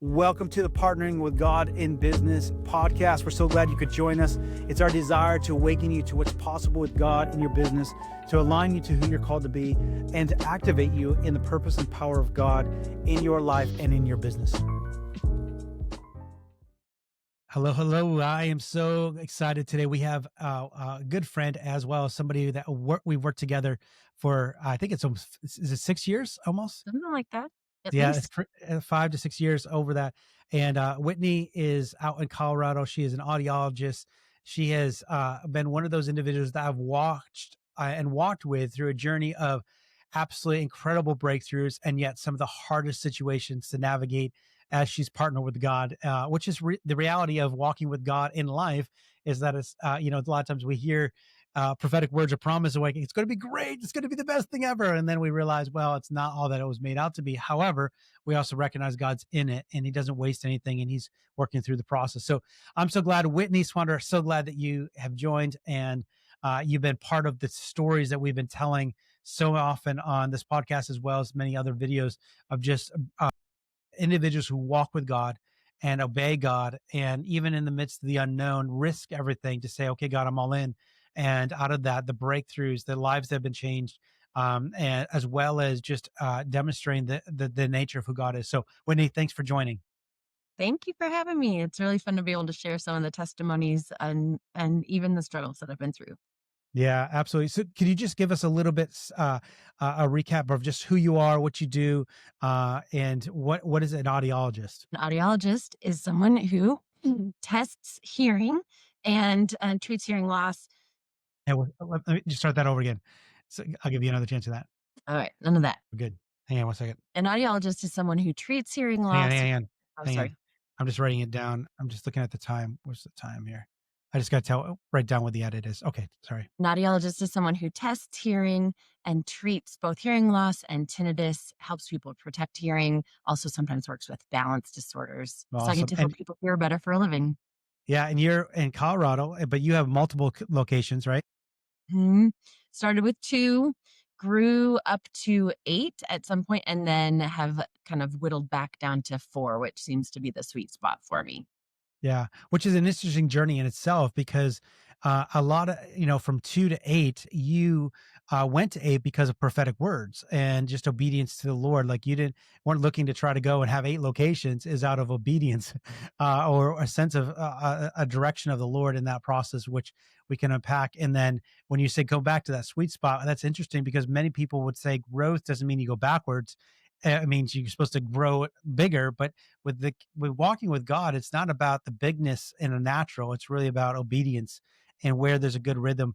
Welcome to the Partnering with God in Business podcast. We're so glad you could join us. It's our desire to awaken you to what's possible with God in your business, to align you to who you're called to be, and to activate you in the purpose and power of God in your life and in your business. Hello. I am so excited today. We have a good friend as well as somebody that we've worked together for, I think it's almost, is it 6 years almost? Something like that, at Yeah, it's least. 5 to 6 years over that. And Whitney is out in Colorado. She is an audiologist. She has been one of those individuals that I've watched and walked with through a journey of absolutely incredible breakthroughs, and yet some of the hardest situations to navigate as she's partnered with God, which is the reality of walking with God in life. Is that it's a lot of times we hear prophetic words of promise like it's going to be great, it's going to be the best thing ever, and then we realize, well, it's not all that it was made out to be. However, we also recognize God's in it, and He doesn't waste anything, and He's working through the process. So I'm so glad, Whitney Swander, so glad that you have joined, and you've been part of the stories that we've been telling so often on this podcast, as well as many other videos of just individuals who walk with God and obey God, and even in the midst of the unknown, risk everything to say, okay, God, I'm all in. And out of that, the breakthroughs, the lives that have been changed, and as well as just demonstrating the nature of who God is. So, Whitney, thanks for joining. Thank you for having me. It's really fun to be able to share some of the testimonies and even the struggles that I've been through. Yeah, absolutely. So, could you just give us a little bit a recap of just who you are, what you do, and what is an audiologist? An audiologist is someone who tests hearing and treats hearing loss. And let me just start that over again. So I'll give you another chance of that. All right, none of that. Good. Hang on 1 second. An audiologist is someone who treats hearing Hang on, loss. hang on, Oh, hang on. sorry. I'm just writing it down. I'm just looking at the time. What's the time here? I just got to write down what the edit is. Okay, sorry. An audiologist is someone who tests hearing and treats both hearing loss and tinnitus, helps people protect hearing, also sometimes works with balance disorders. So I get Awesome. to help And people hear better for a living. yeah, and you're in Colorado, but you have multiple locations, right? Mhm. Started with 2, grew up to 8 at some point, and then have kind of whittled back down to 4, which seems to be the sweet spot for me. Yeah, which is an interesting journey in itself because a lot of, from 2 to 8, you went to 8 because of prophetic words and just obedience to the Lord. Like you weren't looking to try to go and have 8 locations, is out of obedience or a sense of a direction of the Lord in that process, which we can unpack. And then when you say go back to that sweet spot, that's interesting because many people would say growth doesn't mean you go backwards. It means you're supposed to grow it bigger, but with walking with God, it's not about the bigness in a natural. It's really about obedience and where there's a good rhythm.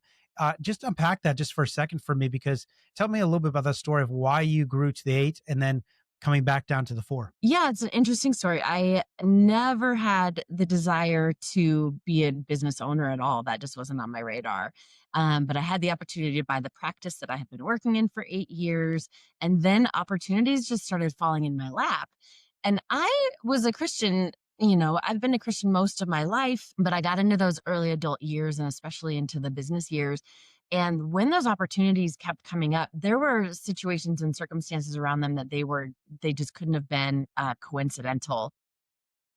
Just unpack that just for a second for me, because tell me a little bit about the story of why you grew to the 8 and then coming back down to the 4. Yeah, it's an interesting story. I never had the desire to be a business owner at all. That just wasn't on my radar. But I had the opportunity to buy the practice that I had been working in for 8 years. And then opportunities just started falling in my lap. And I was a Christian. I've been a Christian most of my life, but I got into those early adult years and especially into the business years. And when those opportunities kept coming up, there were situations and circumstances around them that they just couldn't have been coincidental.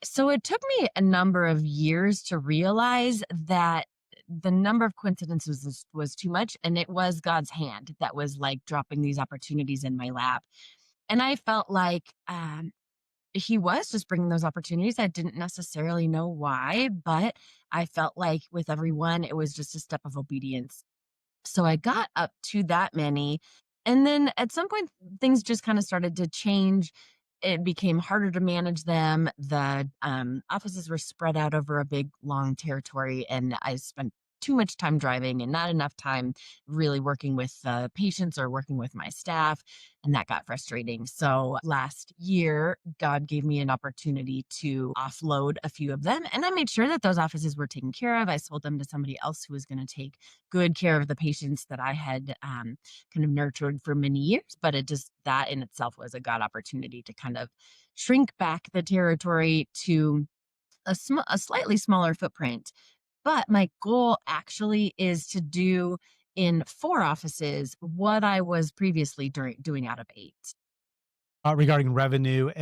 So it took me a number of years to realize that the number of coincidences was too much. And it was God's hand that was like dropping these opportunities in my lap. And I felt like He was just bringing those opportunities. I didn't necessarily know why, but I felt like with everyone, it was just a step of obedience. So I got up to that many. And then at some point, things just kind of started to change. It became harder to manage them. The offices were spread out over a big, long territory, and I spent too much time driving and not enough time really working with patients or working with my staff. And that got frustrating. So last year, God gave me an opportunity to offload a few of them. And I made sure that those offices were taken care of. I sold them to somebody else who was going to take good care of the patients that I had kind of nurtured for many years. But that in itself was a God opportunity to kind of shrink back the territory to a slightly smaller footprint. But my goal actually is to do in 4 offices what I was previously doing out of 8. Regarding revenue,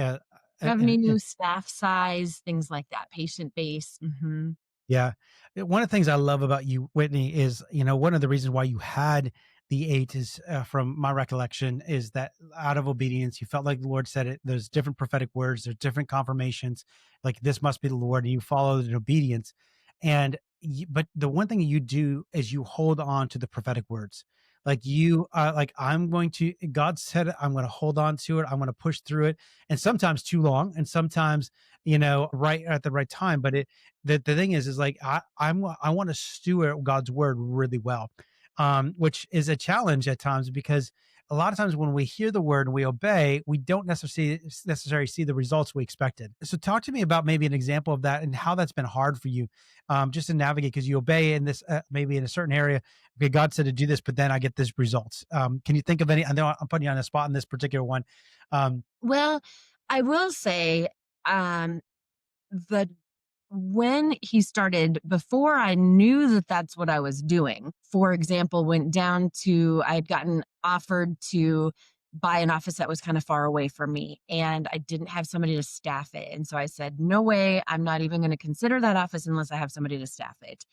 Do you have any new staff size, things like that, patient base? Mhm. Yeah. One of the things I love about you, Whitney, is, one of the reasons why you had the eight is, from my recollection, is that out of obedience, you felt like the Lord said it. There's different prophetic words, there's different confirmations, like this must be the Lord, and you followed in obedience. But the one thing you do is you hold on to the prophetic words. Like I'm going to, God said it, I'm going to hold on to it, I'm going to push through it. And sometimes too long, and sometimes, right at the right time. But the thing is like I want to steward God's word really well, which is a challenge at times because a lot of times when we hear the word and we obey, we don't necessarily see the results we expected. So talk to me about maybe an example of that and how that's been hard for you, just to navigate because you obey in this maybe in a certain area. Okay, God said to do this, but then I get this results. Can you think of any? I know I'm putting you on the spot in this particular one. Um, Well, I will say, um, the when he started before I knew that that's what I was doing, for example, went down to I had gotten offered to buy an office that was kind of far away from me, and I didn't have somebody to staff it, and so I said, "No way, I'm not even gonna consider that office unless I have somebody to staff it."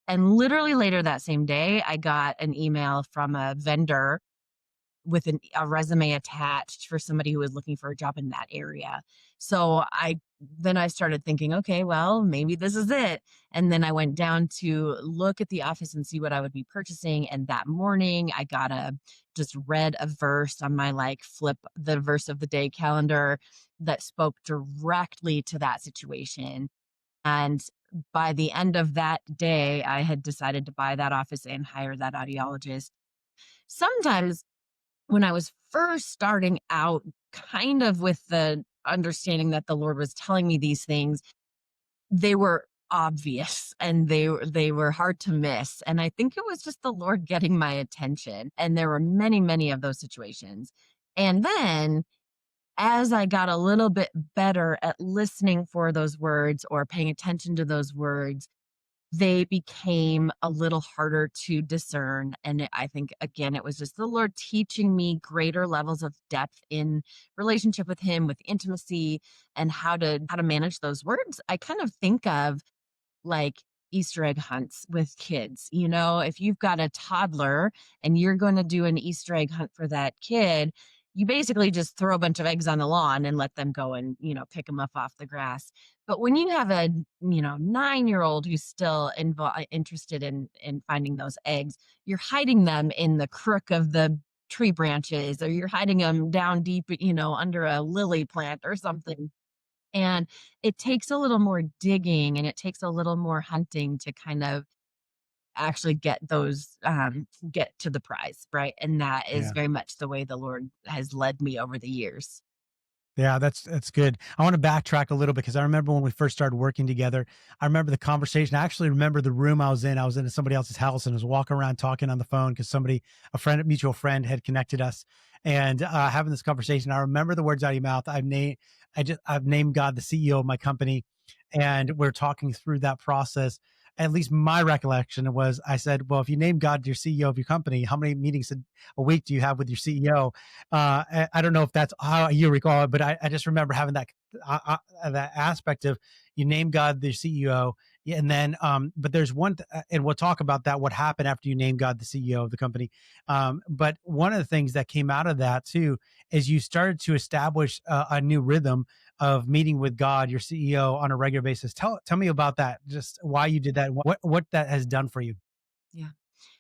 And literally later that same day, I got an email from a vendor with a resume attached for somebody who was looking for a job in that area. So I started thinking, okay, well, maybe this is it. And then I went down to look at the office and see what I would be purchasing. And that morning I got a just read a verse on my like flip the verse of the day calendar that spoke directly to that situation. And by the end of that day, I had decided to buy that office and hire that audiologist. Sometimes when I was first starting out, kind of with the understanding that the Lord was telling me these things, they were obvious and they were hard to miss. And I think it was just the Lord getting my attention. And there were many, many of those situations. And then as I got a little bit better at listening for those words or paying attention to those words, they became a little harder to discern, and I think, again, it was just the Lord teaching me greater levels of depth in relationship with Him, with intimacy, and how to manage those words. I kind of think of like Easter egg hunts with kids. You know, if you've got a toddler and you're going to do an Easter egg hunt for that kid, you basically just throw a bunch of eggs on the lawn and let them go and, pick them up off the grass. But when you have a, 9-year-old who's still interested in finding those eggs, you're hiding them in the crook of the tree branches or you're hiding them down deep, under a lily plant or something, and it takes a little more digging and it takes a little more hunting to kind of actually get to the prize, right? And that is yeah. very much the way the Lord has led me over the years. Yeah, that's good. I want to backtrack a little because I remember when we first started working together. I remember the conversation. I actually remember the room I was in. I was in somebody else's house and was walking around talking on the phone because a mutual friend, had connected us, and having this conversation. I remember the words out of your mouth. I've named God the CEO of my company, and we're talking through that process. At least my recollection was, I said, "Well, if you name God your CEO of your company, how many meetings a week do you have with your CEO?" I don't know if that's how you recall it, but I just remember having that aspect of you name God the CEO, yeah, and then but there's and we'll talk about that what happened after you name God the CEO of the company. But one of the things that came out of that too is you started to establish a new rhythm of meeting with God, your CEO, on a regular basis. Tell me about that, just why you did that, and what that has done for you. Yeah.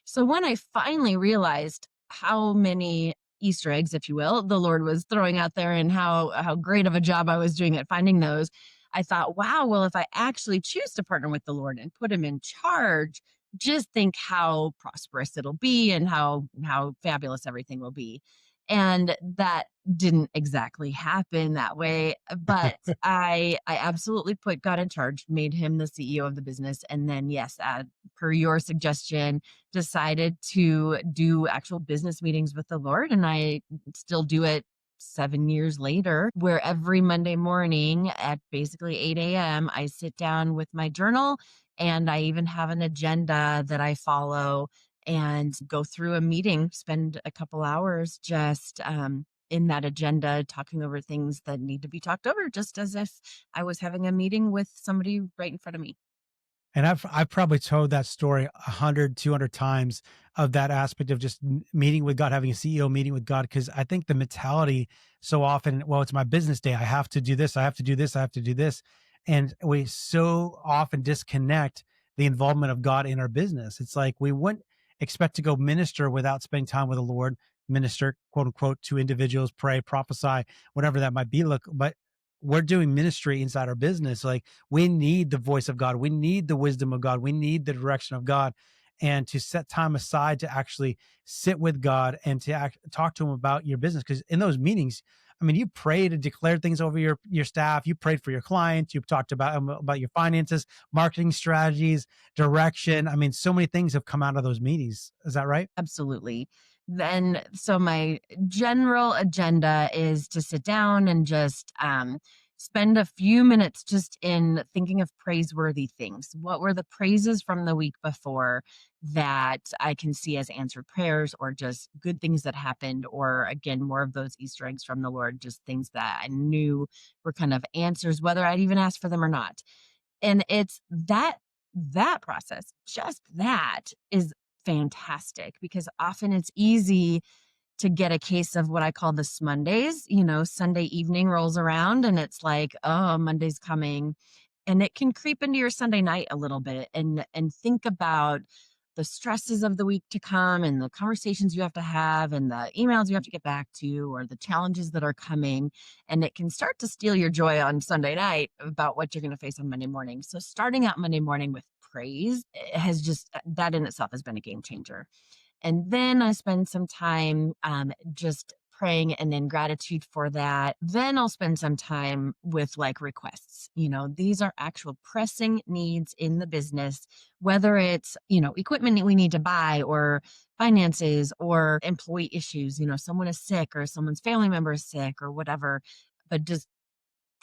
So when I finally realized how many Easter eggs, if you will, the Lord was throwing out there and how great of a job I was doing at finding those, I thought, wow, well, if I actually choose to partner with the Lord and put him in charge, just think how prosperous it'll be and how fabulous everything will be. And that didn't exactly happen that way, but I absolutely put God in charge, made him the CEO of the business, and then yes, per your suggestion, decided to do actual business meetings with the Lord. And I still do it 7 years later, where every Monday morning at basically 8 a.m., I sit down with my journal and I even have an agenda that I follow and go through a meeting, spend a couple hours just in that agenda, talking over things that need to be talked over, just as if I was having a meeting with somebody right in front of me. And I've probably told that story 100, 200 times of that aspect of just meeting with God, having a CEO meeting with God. Cause I think the mentality so often, well, it's my business day. I have to do this. I have to do this. I have to do this. And we so often disconnect the involvement of God in our business. It's like we wouldn't expect to go minister without spending time with the Lord, minister, quote unquote, to individuals, pray, prophesy, whatever that might be. Look, but we're doing ministry inside our business. Like, we need the voice of God. We need the wisdom of God. We need the direction of God. And to set time aside to actually sit with God and to talk to him about your business. Because in those meetings, I mean, you pray to declare things over your staff. You prayed for your clients. You talked about your finances, marketing strategies, direction. I mean, so many things have come out of those meetings. Is that right? Absolutely. Then, so my general agenda is to sit down and just spend a few minutes just in thinking of praiseworthy things. What were the praises from the week before that I can see as answered prayers, or just good things that happened, or again, more of those Easter eggs from the Lord, just things that I knew were kind of answers, whether I'd even asked for them or not. And it's that process, just that is fantastic, because often it's easy to get a case of what I call the Mondays. Sunday evening rolls around and it's like, oh, Monday's coming. And it can creep into your Sunday night a little bit, and think about the stresses of the week to come, and the conversations you have to have, and the emails you have to get back to, or the challenges that are coming. And it can start to steal your joy on Sunday night about what you're going to face on Monday morning. So starting out Monday morning with praise has just, that in itself has been a game changer. And then I spend some time just praying and in gratitude for that. Then I'll spend some time with like requests. These are actual pressing needs in the business, whether it's, equipment we need to buy, or finances, or employee issues. Someone is sick, or someone's family member is sick, or whatever. But just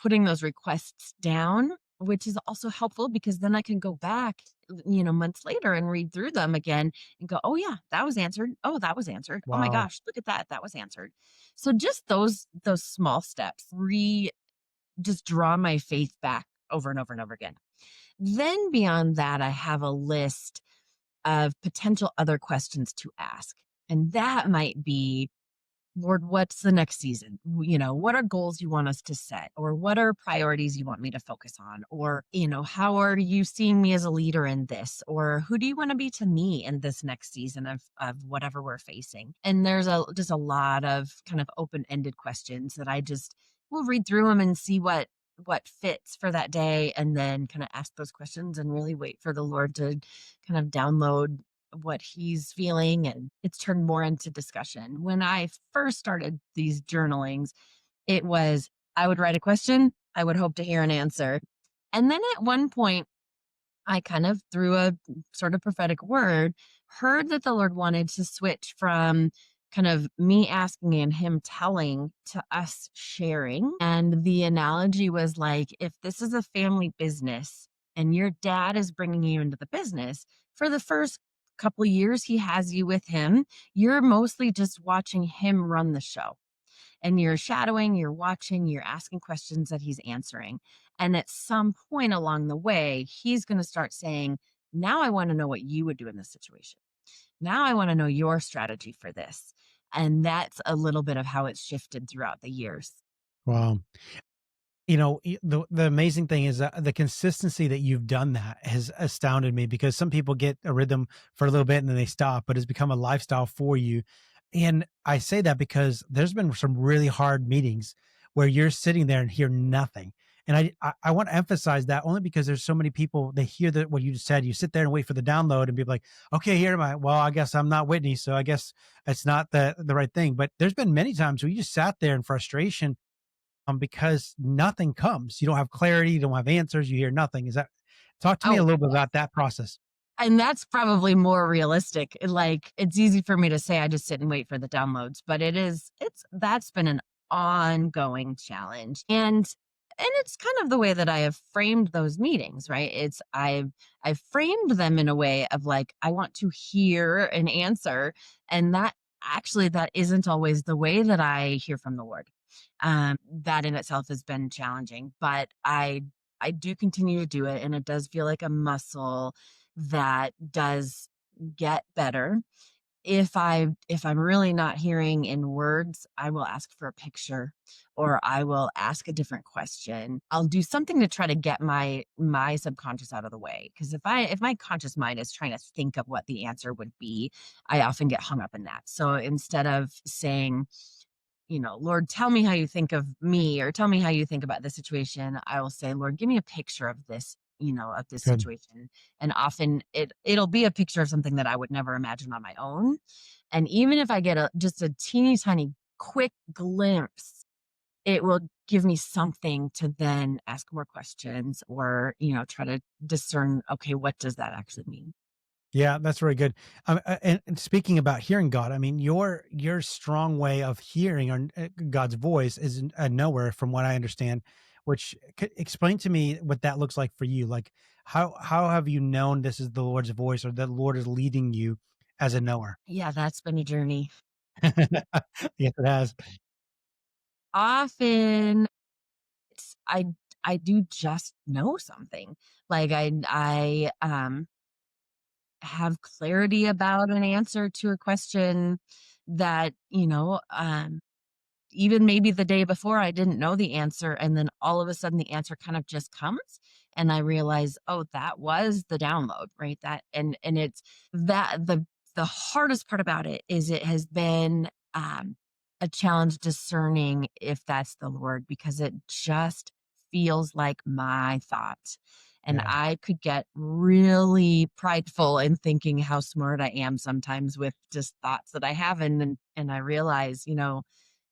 putting those requests down, which is also helpful, because then I can go back, months later, and read through them again and go, "Oh yeah, that was answered. Oh, that was answered. Oh my Wow. gosh, look at that. That was answered." So just those small steps just draw my faith back over and over and over again. Then beyond that, I have a list of potential other questions to ask. And that might be, Lord, what's the next season? What are goals you want us to set? Or what are priorities you want me to focus on? Or, how are you seeing me as a leader in this? Or who do you want to be to me in this next season of whatever we're facing? And there's just a lot of kind of open-ended questions that I just will read through them and see what fits for that day, and then kind of ask those questions and really wait for the Lord to kind of download what he's feeling, and it's turned more into discussion. When I first started these journalings, it was, I would write a question, I would hope to hear an answer. And then at one point, I kind of, through a sort of prophetic word, heard that the Lord wanted to switch from kind of me asking and him telling to us sharing. And the analogy was like, if this is a family business and your dad is bringing you into the business, for the first couple of years he has you with him, you're mostly just watching him run the show, and you're shadowing, you're watching, you're asking questions that he's answering. And at some point along the way, he's going to start saying, "Now I want to know what you would do in this situation. Now I want to know your strategy for this." And that's a little bit of how it's shifted throughout the years. Wow. The amazing thing is that the consistency that you've done that has astounded me, because some people get a rhythm for a little bit and then they stop, but it's become a lifestyle for you. And I say that because there's been some really hard meetings where you're sitting there and hear nothing. And I want to emphasize that only because there's so many people, they hear that what you just said, you sit there and wait for the download and be like, okay, here am I. Well, I guess I'm not Whitney, so I guess it's not the right thing. But there's been many times where you just sat there in frustration, because nothing comes. You don't have clarity, you don't have answers, you hear nothing. Is that, talk to me a Oh, little bit about that process? and that's probably more realistic. Like, it's easy for me to say I just sit and wait for the downloads, but it's that's been an ongoing challenge. And it's kind of the way that I have framed those meetings, right? I've framed them in a way of like, I want to hear an answer, and that actually, that isn't always the way that I hear from the Lord. That in itself has been challenging, but I do continue to do it, and it does feel like a muscle that does get better. If I'm really not hearing in words, I will ask for a picture, or I will ask a different question. I'll do something to try to get my subconscious out of the way. Because if my conscious mind is trying to think of what the answer would be, I often get hung up in that. So instead of saying, Lord, tell me how you think of me, or tell me how you think about this situation, I will say, Lord, give me a picture of this, of this Good. situation. And often it'll be a picture of something that I would never imagine on my own. And even if I get just a teeny tiny quick glimpse, it will give me something to then ask more questions, or, try to discern, okay, what does that actually mean? Yeah, that's very good. And speaking about hearing God, I mean, your strong way of hearing God's voice is nowhere, from what I understand. Which explain to me what that looks like for you. Like, how have you known this is the Lord's voice, or that Lord is leading you as a knower? Yeah, that's been a journey. Yes, it has. Often I do just know something. Like I have clarity about an answer to a question that, even maybe the day before I didn't know the answer, and then all of a sudden the answer kind of just comes, and I realize, oh, that was the download, right? That and it's that the hardest part about it is it has been a challenge discerning if that's the Lord, because it just feels like my thought. And Yeah, I could get really prideful in thinking how smart I am sometimes with just thoughts that I have. And I realize,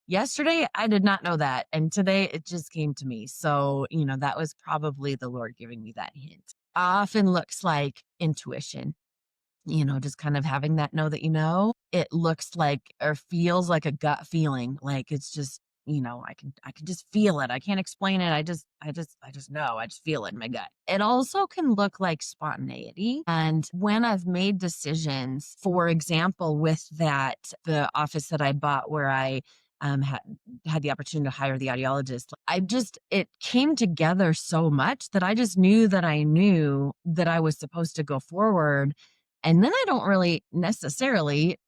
yesterday, I did not know that, and today it just came to me. So, that was probably the Lord giving me that hint. Often looks like intuition, just kind of having that know that it looks like or feels like a gut feeling. Like it's just, I can just feel it. I can't explain it. I just know. I just feel it in my gut. It also can look like spontaneity. And when I've made decisions, for example, with the office that I bought where I had the opportunity to hire the audiologist, it came together so much that I just knew that I knew that I was supposed to go forward, and then I don't really necessarily,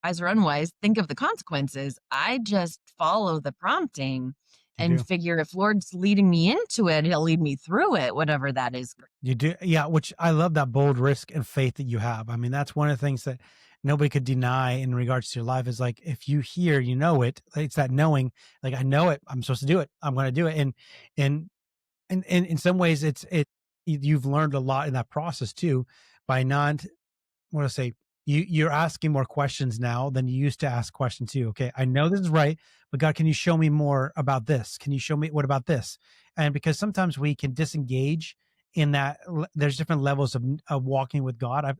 wise or unwise, think of the consequences. I just follow the prompting you and do. figure if Lord's leading me into it, he'll lead me through it, whatever that is. You do, yeah, which I love that bold risk and faith that you have. I mean, that's one of the things that nobody could deny in regards to your life is like, if you hear, you know it. It's that knowing, like, I know it. I'm supposed to do it. I'm going to do it. And and in some ways, you've learned a lot in that process too, by not, what do I say? You're asking more questions now than you used to ask questions too. Okay, I know this is right, but God, can you show me more about this? Can you show me what about this? And because sometimes we can disengage in that, there's different levels of walking with God.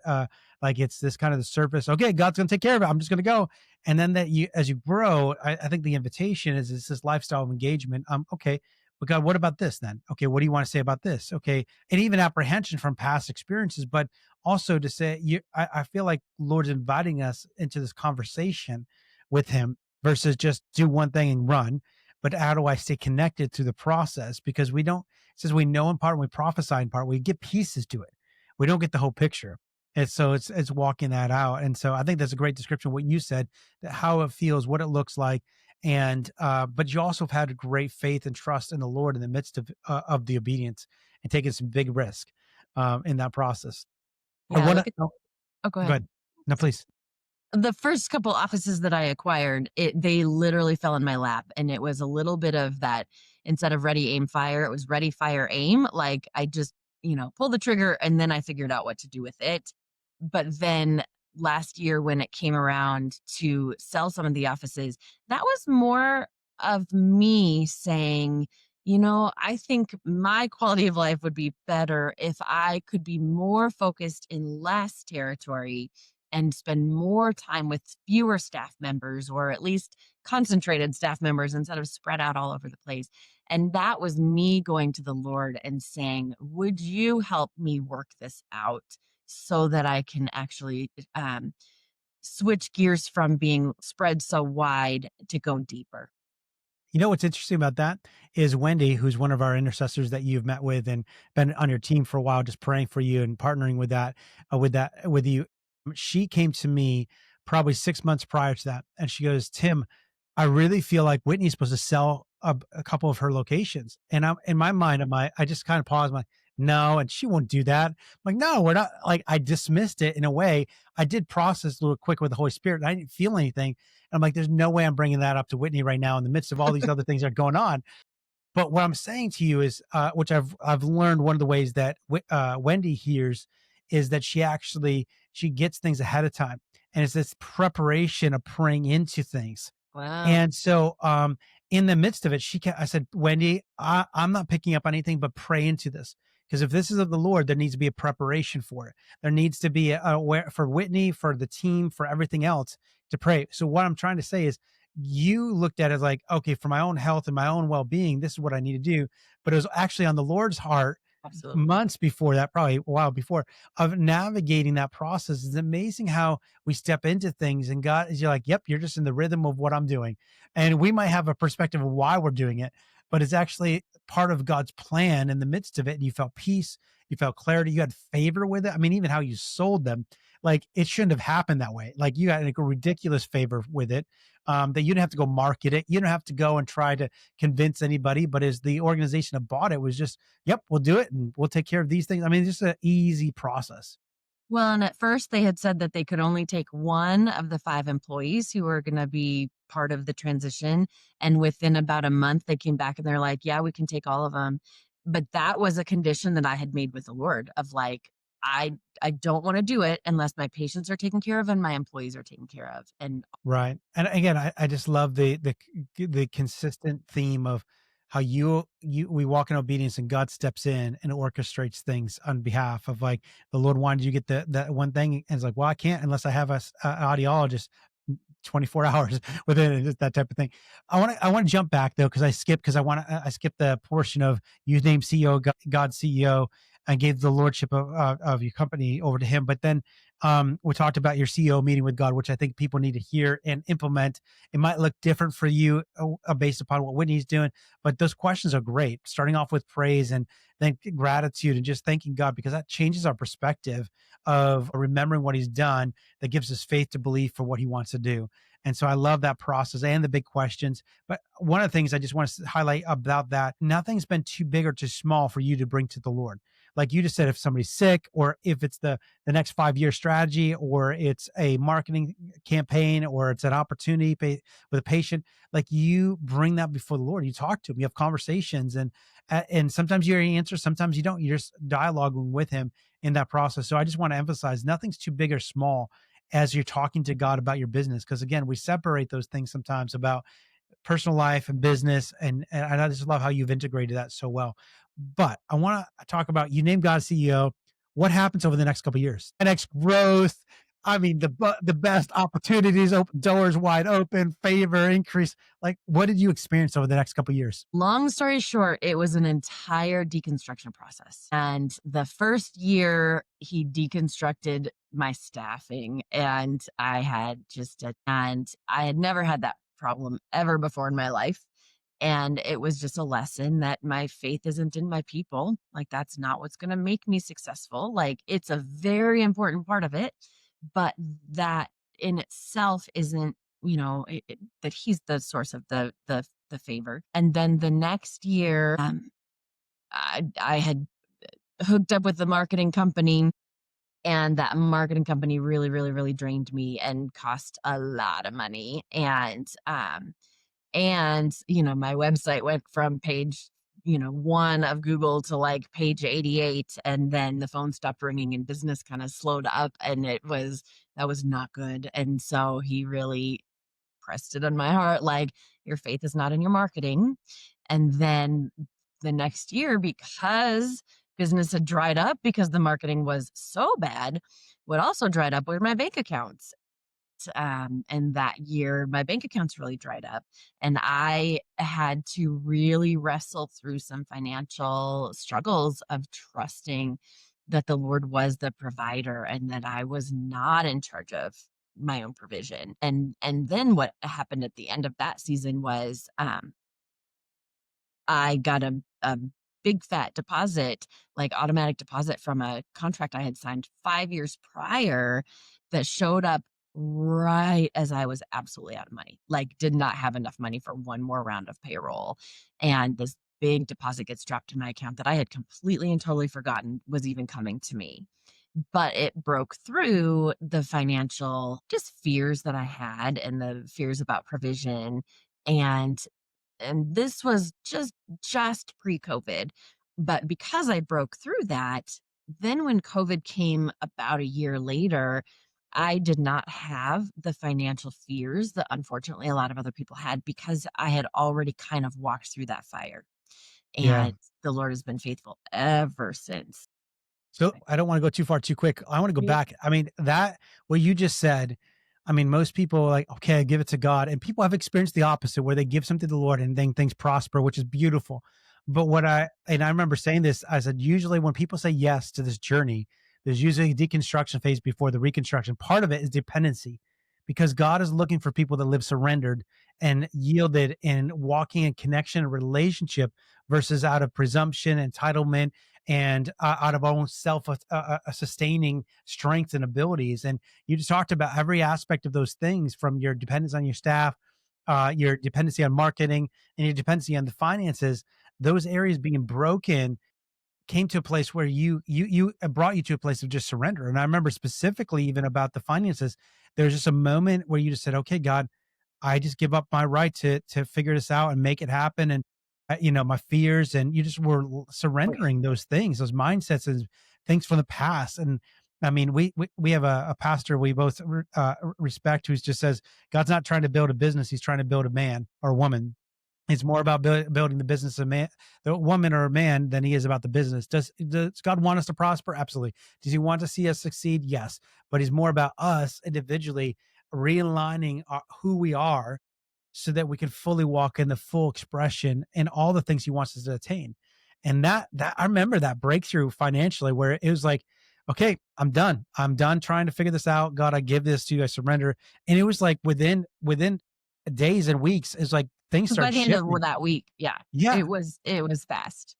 Like it's this kind of the surface. Okay, God's going to take care of it. I'm just going to go. And then that you, as you grow, I think the invitation is this lifestyle of engagement. Okay, but God, what about this then? Okay, what do you want to say about this? Okay, and even apprehension from past experiences, but also to say I feel like Lord's inviting us into this conversation with him versus just do one thing and run. But how do I stay connected to the process? Because we don't, it says we know in part and we prophesy in part, we get pieces to it. We don't get the whole picture. And so it's walking that out. And so I think that's a great description of what you said, that how it feels, what it looks like. And but you also have had a great faith and trust in the Lord in the midst of the obedience and taking some big risk in that process. I Yeah, wanna look at oh, oh, go go ahead. ahead. No, please. The first couple offices that I acquired, they literally fell in my lap, and it was a little bit of that. Instead of ready, aim, fire, it was ready, fire, aim. Like, I just, pull the trigger, and then I figured out what to do with it. But then last year when it came around to sell some of the offices, that was more of me saying, I think my quality of life would be better if I could be more focused in less territory and spend more time with fewer staff members, or at least concentrated staff members instead of spread out all over the place. And that was me going to the Lord and saying, would you help me work this out so that I can actually switch gears from being spread so wide to go deeper. You know what's interesting about that is Wendy, who's one of our intercessors that you've met with and been on your team for a while, just praying for you and partnering with you. She came to me probably 6 months prior to that, and she goes, "Tim, I really feel like Whitney's supposed to sell a couple of her locations." And I'm in my mind, I just kind of paused, I'm like, "No," and she won't do that. I'm like, "No, we're not." Like I dismissed it in a way. I did process a little quick with the Holy Spirit. And I didn't feel anything. I'm like, there's no way I'm bringing that up to Whitney right now in the midst of all these other things that are going on. But what I'm saying to you is, which I've learned one of the ways that Wendy hears is that she gets things ahead of time, and it's this preparation of praying into things. Wow. And so, in the midst of it, I said, Wendy, I'm not picking up anything, but pray into this. Because if this is of the Lord, there needs to be a preparation for it. There needs to be a aware for Whitney, for the team, for everything else to pray. So what I'm trying to say is you looked at it as like, okay, for my own health and my own well-being, this is what I need to do. But it was actually on the Lord's heart Absolutely. months before that, probably a while before, of navigating that process. It's amazing how we step into things and God is, you're like, yep, you're just in the rhythm of what I'm doing. And we might have a perspective of why we're doing it, but it's actually part of God's plan in the midst of it. And you felt peace, you felt clarity, you had favor with it. I mean, even how you sold them, like it shouldn't have happened that way. Like you had like a ridiculous favor with it, that you didn't have to go market it. You don't have to go and try to convince anybody, but as the organization that bought it was just, yep, we'll do it and we'll take care of these things. I mean, just an easy process. Well, and at first they had said that they could only take one of the 5 employees who were gonna be part of the transition, and within about a month, they came back and they're like, "Yeah, we can take all of them." But that was a condition that I had made with the Lord of like, I don't wanna do it unless my patients are taken care of and my employees are taken care of, and Right. And again, I just love the consistent theme of how we walk in obedience and God steps in and orchestrates things on behalf of like the Lord wanted you to get that one thing. And it's like, well, I can't unless I have an audiologist 24 hours within it, just that type of thing. I want to jump back though, because I skipped the portion of you named CEO, God CEO, and gave the lordship of your company over to him. But then we talked about your CEO meeting with God, which I think people need to hear and implement. It might look different for you based upon what Whitney's doing, but those questions are great. Starting off with praise and then gratitude and just thanking God, because that changes our perspective of remembering what he's done, that gives us faith to believe for what he wants to do. And so I love that process and the big questions. But one of the things I just want to highlight about that, nothing's been too big or too small for you to bring to the Lord. Like you just said, if somebody's sick, or if it's the next 5 year strategy, or it's a marketing campaign, or it's an opportunity with a patient, like you bring that before the Lord. You talk to him, you have conversations, and sometimes you answer, sometimes you don't. You're just dialoguing with him in that process. So I just want to emphasize nothing's too big or small as you're talking to God about your business. Because again, we separate those things sometimes about personal life and business. And I just love how you've integrated that so well. But I want to talk about, you named God CEO. What happens over the next couple of years? The next growth. I mean, the best opportunities, open doors wide open, favor increase. Like, what did you experience over the next couple of years? long story short, it was an entire deconstruction process. And the first year, he deconstructed my staffing, and I had never had that problem ever before in my life. And it was just a lesson that my faith isn't in my people. Like, that's not what's going to make me successful. Like, it's a very important part of it, but that in itself isn't, that he's the source of the favor. And then the next year, I had hooked up with the marketing company, and that marketing company really, really, really drained me and cost a lot of money. And my website went from page 1 of Google to like page 88, and then the phone stopped ringing and business kind of slowed up, and that was not good. And so he really pressed it on my heart, like, your faith is not in your marketing. And then the next year, because business had dried up because the marketing was so bad, what also dried up were my bank accounts. And that year, my bank accounts really dried up, and I had to really wrestle through some financial struggles of trusting that the Lord was the provider and that I was not in charge of my own provision. And then what happened at the end of that season was, I got a big fat deposit, like automatic deposit from a contract I had signed 5 years prior that showed up right as I was absolutely out of money. Like, did not have enough money for one more round of payroll. And this big deposit gets dropped in my account that I had completely and totally forgotten was even coming to me. But it broke through the financial just fears that I had and the fears about provision. And this was just pre-COVID, but because I broke through that, then when COVID came about a year later, I did not have the financial fears that unfortunately a lot of other people had because I had already kind of walked through that fire, Yeah. and the Lord has been faithful ever since. So I don't want to go too far too quick. I want to go Yeah. back. I mean, that what you just said, I mean, most people are like, okay, I give it to God. And people have experienced the opposite where they give something to the Lord and then things prosper, which is beautiful. But and I remember saying this, I said, usually when people say yes to this journey, there's usually a deconstruction phase before the reconstruction. Part of it is dependency because God is looking for people that live surrendered and yielded and walking in connection and relationship versus out of presumption, entitlement, and out of our own self sustaining strengths and abilities. And you just talked about every aspect of those things from your dependence on your staff, your dependency on marketing, and your dependency on the finances. Those areas being broken came to a place where you brought you to a place of just surrender. And I remember specifically even about the finances. There's just a moment where you just said, "Okay, God, I just give up my right to figure this out and make it happen." And my fears, and you just were Oh, yeah. surrendering those things, those mindsets, and things from the past. And I mean, we have a pastor we both respect who just says God's not trying to build a business; He's trying to build a man or a woman. It's more about building the business of man, the woman or a man, than he is about the business. Does God want us to prosper? Absolutely. Does He want to see us succeed? Yes. But He's more about us individually realigning who we are so that we can fully walk in the full expression and all the things He wants us to attain. And that I remember that breakthrough financially where it was like, okay, I'm done. I'm done trying to figure this out. God, I give this to you. I surrender. And it was like within days and weeks, it's like things 'Cause by started the end of shifting. that week, yeah, Yeah, it was fast.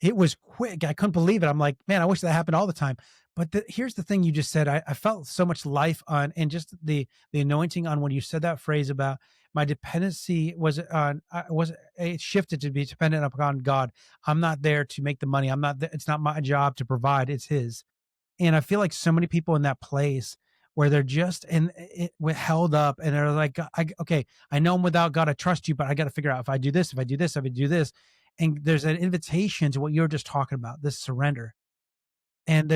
it was quick. I couldn't believe it. I'm like, man, I wish that happened all the time. But here's the thing you just said. I felt so much life on, and just the anointing on when you said that phrase about my dependency was on, was it shifted to be dependent upon God. I'm not there to make the money. I'm not. It's not my job to provide. It's His. And I feel like so many people in that place where they're just held up, and they're like, okay, I know I'm without God. I trust you, but I got to figure out if I do this, if I do this, if I do this. And there's an invitation to what you're just talking about, this surrender. And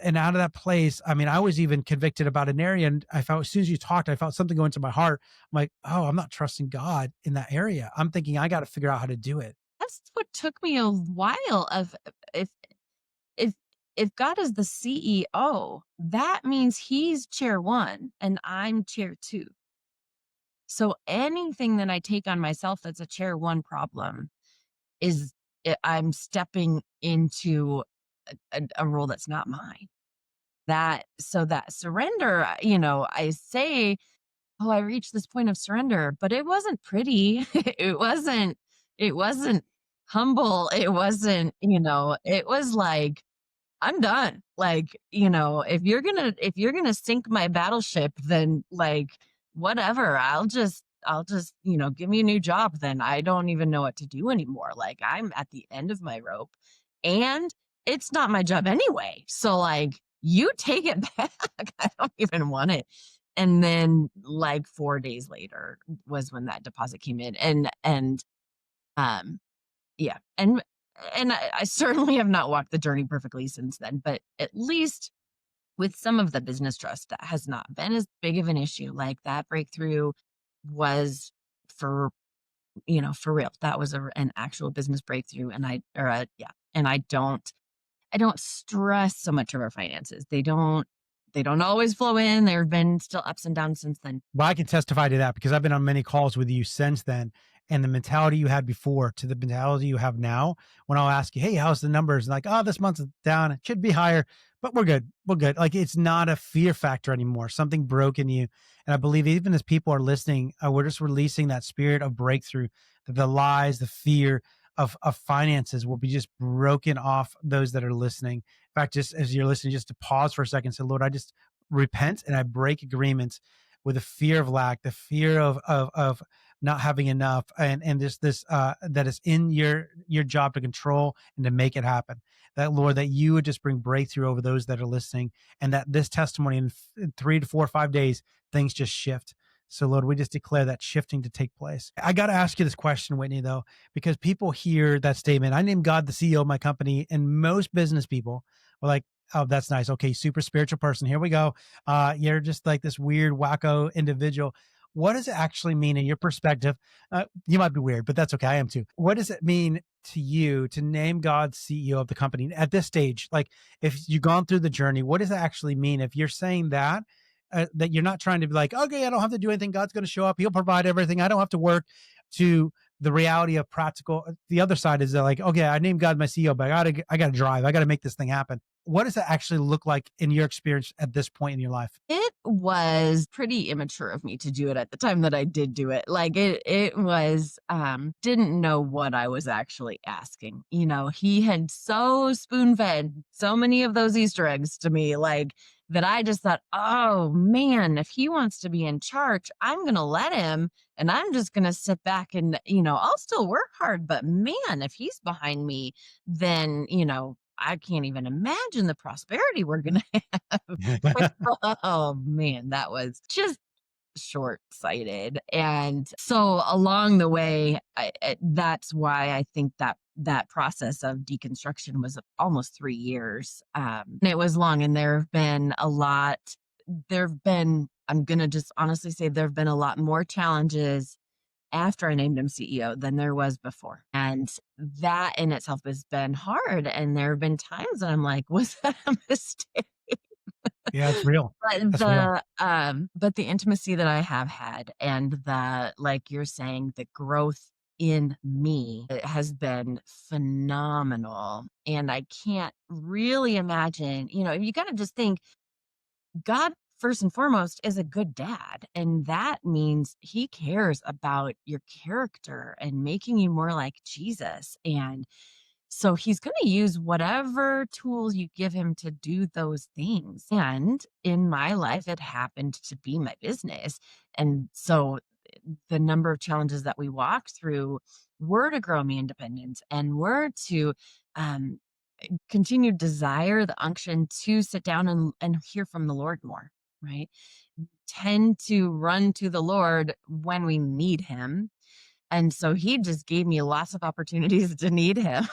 and out of that place, I mean, I was even convicted about an area, and I felt as soon as you talked, I felt something go into my heart. I'm like, oh, I'm not trusting God in that area. I'm thinking I got to figure out how to do it. That's what took me a while of if if if God is the CEO, that means he's chair 1 and I'm chair 2. So anything that I take on myself that's a chair 1 problem is I'm stepping into a role that's not mine. That surrender, I say, "Oh, I reached this point of surrender," but it wasn't pretty. It wasn't humble. It was like, I'm done. Like, if you're gonna sink my battleship, then like whatever. I'll just, give me a new job then. I don't even know what to do anymore. Like I'm at the end of my rope and it's not my job anyway. So like you take it back. I don't even want it. And then like 4 days later was when that deposit came in. And um yeah, and I certainly have not walked the journey perfectly since then, but at least with some of the business trust, that has not been as big of an issue. Like that breakthrough was for, for real. That was an actual business breakthrough, and yeah, and I don't stress so much over finances. They don't always flow in. There have been still ups and downs since then. Well, I can testify to that because I've been on many calls with you since then. and the mentality you had before to the mentality you have now, when I'll ask you, hey, how's the numbers? Like, oh, this month's down. It should be higher, but we're good. We're good. Like, it's not a fear factor anymore. Something broke in you. And I believe even as people are listening, we're just releasing that spirit of breakthrough, that the lies, the fear of finances will be just broken off those that are listening. In fact, just as you're listening, just to pause for a second, say, Lord, I just repent and I break agreements with the fear of lack, the fear of not having enough, and this that is in your job to control and to make it happen. That Lord, that you would just bring breakthrough over those that are listening, and that this testimony in 3 to 4 or 5 days, things just shift. So Lord, we just declare that shifting to take place. I got to ask you this question, Whitney, though, because people hear that statement. I named God the CEO of my company, and most business people are like, "Oh, that's nice. Okay, super spiritual person. Here we go. You're just like this weird wacko individual." What does it actually mean in your perspective? You might be weird, but that's okay. I am too. What does it mean to you to name God CEO of the company at this stage? Like, if you've gone through the journey, what does it actually mean? If you're saying that, that you're not trying to be like, okay, I don't have to do anything. God's going to show up. He'll provide everything. I don't have to work. To the reality of practical, the other side is that like, okay, I named God my CEO, but I gotta drive. I gotta make this thing happen. What does it actually look like in your experience at this point in your life? It was pretty immature of me to do it at the time that I did do it. Like it was didn't know what I was actually asking. You know, he had so spoon-fed so many of those Easter eggs to me, like that I just thought, oh man, if he wants to be in charge, I'm gonna let him and I'm just gonna sit back and, I'll still work hard, but man, if he's behind me, then, I can't even imagine the prosperity we're gonna have. Oh man, that was just short-sighted. And so along the way, that's why I think that that process of deconstruction was almost 3 years. And it was long, and there've been I'm gonna just honestly say there've been a lot more challenges after I named him CEO than there was before. And that in itself has been hard. And there have been times that I'm like, was that a mistake? Yeah, it's real. That's real. But the intimacy that I have had and the like you're saying, the growth in me, it has been phenomenal. And I can't really imagine, you gotta just think God, first and foremost, is a good dad. And that means he cares about your character and making you more like Jesus. And so he's going to use whatever tools you give him to do those things. And in my life, it happened to be my business. And so the number of challenges that we walked through were to grow me independence and were to um, continued desire, the unction to sit down and hear from the Lord more, right? Tend to run to the Lord when we need him. And so he just gave me lots of opportunities to need him.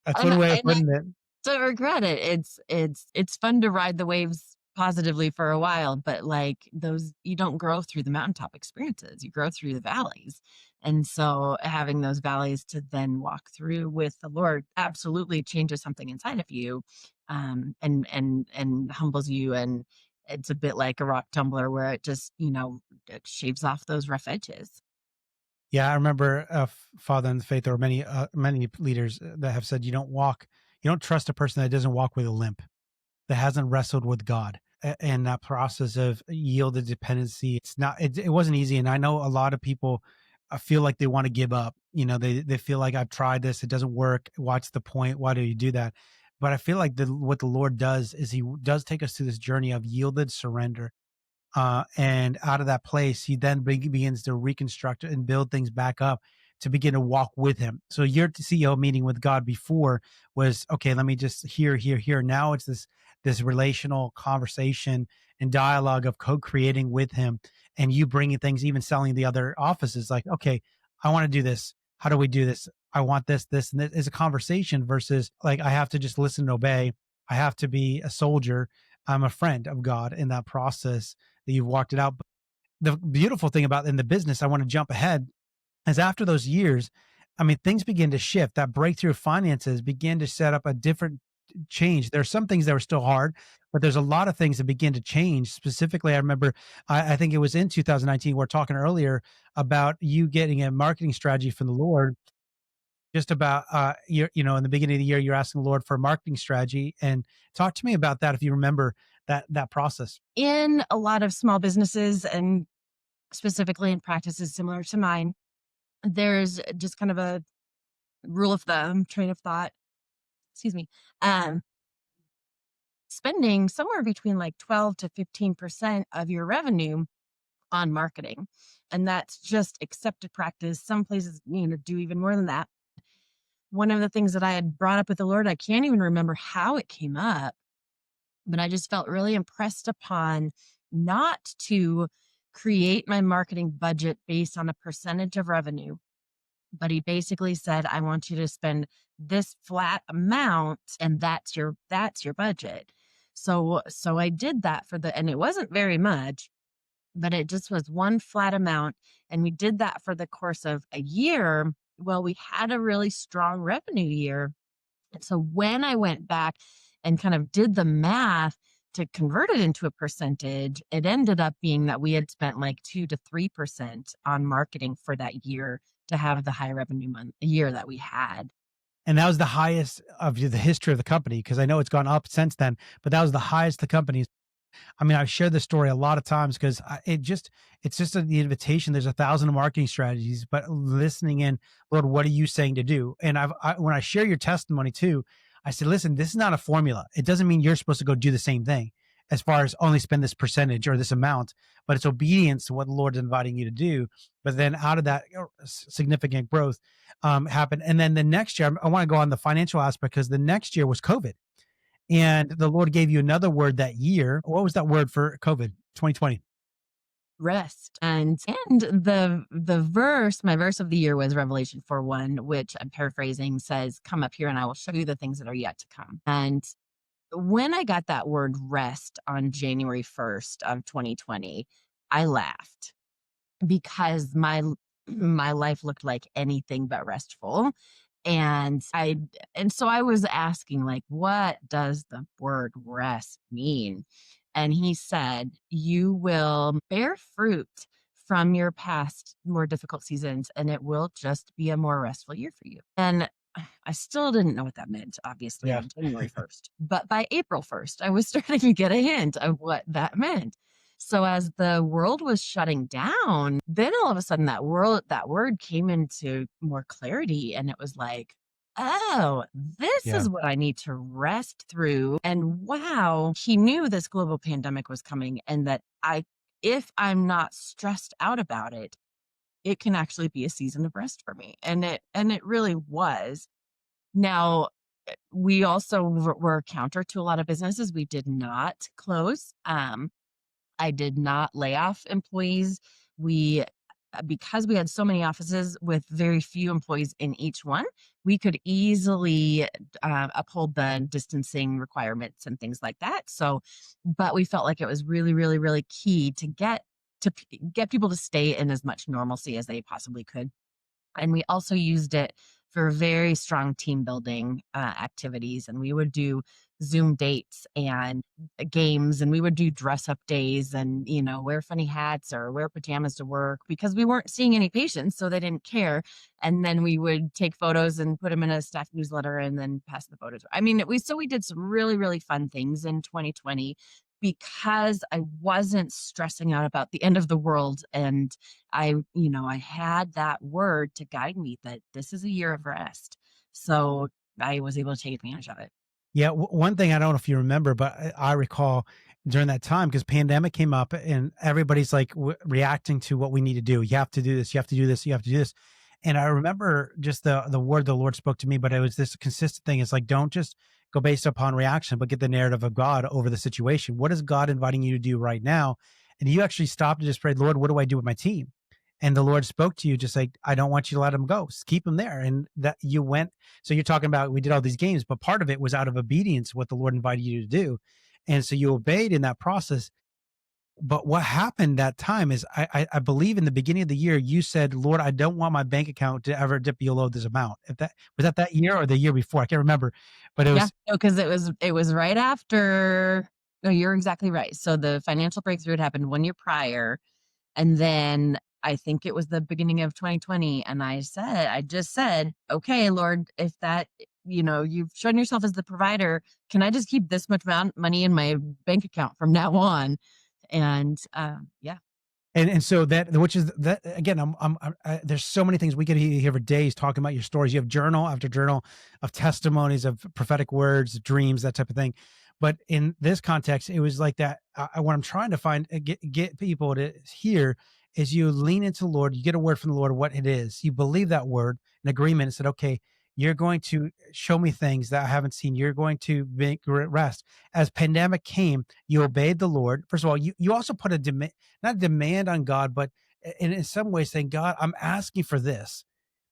That's And one way of and I putting it. don't regret it. It's fun to ride the waves positively for a while, but like those you don't grow through the mountaintop experiences. You grow through the valleys. And so having those valleys to then walk through with the Lord absolutely changes something inside of you. And humbles you, and it's a bit like a rock tumbler where it just, it shaves off those rough edges. Yeah, I remember father in the faith, or many leaders that have said you don't trust a person that doesn't walk with a limp, that hasn't wrestled with God. And that process of yielded dependency, it wasn't easy. And I know a lot of people feel like they want to give up. They feel like, I've tried this, it doesn't work. What's the point? Why do you do that? But I feel like what the Lord does is he does take us through this journey of yielded surrender. And out of that place, he then begins to reconstruct and build things back up to begin to walk with him. So your CEO meeting with God before was, okay, let me just hear. Now it's this relational conversation and dialogue of co-creating with him, and you bringing things, even selling the other offices. Like, okay, I want to do this. How do we do this? I want this, and this is a conversation versus like I have to just listen and obey. I have to be a soldier. I'm a friend of God in that process that you've walked it out. But the beautiful thing about in the business, I want to jump ahead, is after those years, I mean, things begin to shift. That breakthrough of finances began to set up a different changed. There's some things that were still hard, but there's a lot of things that begin to change. Specifically, I remember, I think it was in 2019. We're talking earlier about you getting a marketing strategy from the Lord. Just about in the beginning of the year, you're asking the Lord for a marketing strategy, and talk to me about that if you remember that process. In a lot of small businesses and specifically in practices similar to mine, there's just kind of a rule of thumb, train of thought, excuse me, um, spending somewhere between like 12 to 15% of your revenue on marketing. And that's just accepted practice. Some places, do even more than that. One of the things that I had brought up with the Lord, I can't even remember how it came up, but I just felt really impressed upon not to create my marketing budget based on a percentage of revenue. But he basically said, I want you to spend this flat amount and that's your budget. So I did that and it wasn't very much, but it just was one flat amount. And we did that for the course of a year. Well, we had a really strong revenue year. And so when I went back and kind of did the math to convert it into a percentage, it ended up being that we had spent like 2 to 3% on marketing for that year to have the high revenue month year that we had. And that was the highest of the history of the company, because I know it's gone up since then, but that was the highest the company's. I mean, I've shared this story a lot of times because it's just the invitation. There's 1,000 marketing strategies, but listening in, Lord, what are you saying to do? And when I share your testimony too, I said, listen, this is not a formula. It doesn't mean you're supposed to go do the same thing as far as only spend this percentage or this amount, but it's obedience to what the Lord's inviting you to do. But then out of that, significant growth happened. And then the next year, I want to go on the financial aspect, because the next year was COVID, and the Lord gave you another word that year. What was that word for COVID 2020? Rest. And my verse of the year was Revelation 4:1, which I'm paraphrasing says, come up here and I will show you the things that are yet to come. And when I got that word rest on January 1st of 2020, I laughed because my life looked like anything but restful. And so I was asking, like, what does the word rest mean? And he said, you will bear fruit from your past more difficult seasons, and it will just be a more restful year for you. And I still didn't know what that meant, obviously, Yeah. on January 1st. But by April 1st, I was starting to get a hint of what that meant. So as the world was shutting down, then all of a sudden that word came into more clarity, and it was like, oh, this Yeah. is what I need to rest through. And wow, he knew this global pandemic was coming, and that if I'm not stressed out about it, it can actually be a season of rest for me. And it really was. Now, we also were counter to a lot of businesses. We did not close. I did not lay off employees. We Because we had so many offices with very few employees in each one, we could easily uphold the distancing requirements and things like that. So, but we felt like it was really, really, really key to get people to stay in as much normalcy as they possibly could. And we also used it for very strong team building activities. And we would do Zoom dates and games, and we would do dress up days and, wear funny hats or wear pajamas to work because we weren't seeing any patients. So they didn't care. And then we would take photos and put them in a staff newsletter and then pass the photos. I mean, we did some really, really fun things in 2020 because I wasn't stressing out about the end of the world. And I had that word to guide me that this is a year of rest. So I was able to take advantage of it. Yeah, one thing, I don't know if you remember, but I recall during that time, because pandemic came up and everybody's like reacting to what we need to do. You have to do this. You have to do this. You have to do this. And I remember just the word the Lord spoke to me, but it was this consistent thing. It's like, don't just go based upon reaction, but get the narrative of God over the situation. What is God inviting you to do right now? And you actually stopped and just prayed, Lord, what do I do with my team? And the Lord spoke to you just like, I don't want you to let them go. Just keep them there. And that you went. So you're talking about, we did all these games, but part of it was out of obedience, what the Lord invited you to do. And so you obeyed in that process. But what happened that time is I believe in the beginning of the year, you said, "Lord, I don't want my bank account to ever dip below this amount." If that was that year or the year before? I can't remember, but it Yeah, was. no, because it was right after. No, you're exactly right. So the financial breakthrough had happened 1 year prior, and then I think it was the beginning of 2020, and I just said, "Okay, Lord, if that you've shown yourself as the provider, can I just keep this much money in my bank account from now on?" And, yeah. And so that, which is that again, there's so many things we could be here for days talking about your stories. You have journal after journal of testimonies of prophetic words, dreams, that type of thing. But in this context, it was like that. What I'm trying to find, get people to hear is you lean into the Lord, you get a word from the Lord, what it is, you believe that word, an agreement, and said, okay, you're going to show me things that I haven't seen. You're going to make rest. As pandemic came, you obeyed the Lord. First of all, you also put a demand, not demand on God, but in some ways saying, God, I'm asking for this.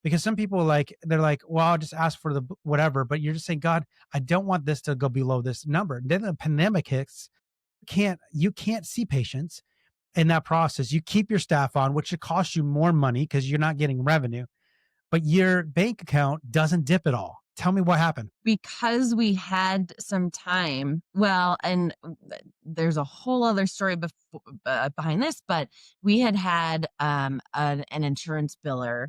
Because some people they're like, well, I'll just ask for the whatever, but you're just saying, God, I don't want this to go below this number. Then the pandemic hits, you can't see patients in that process. You keep your staff on, which should cost you more money because you're not getting revenue, but your bank account doesn't dip at all. Tell me what happened. Because we had some time, well, and there's a whole other story behind this, but we had an insurance biller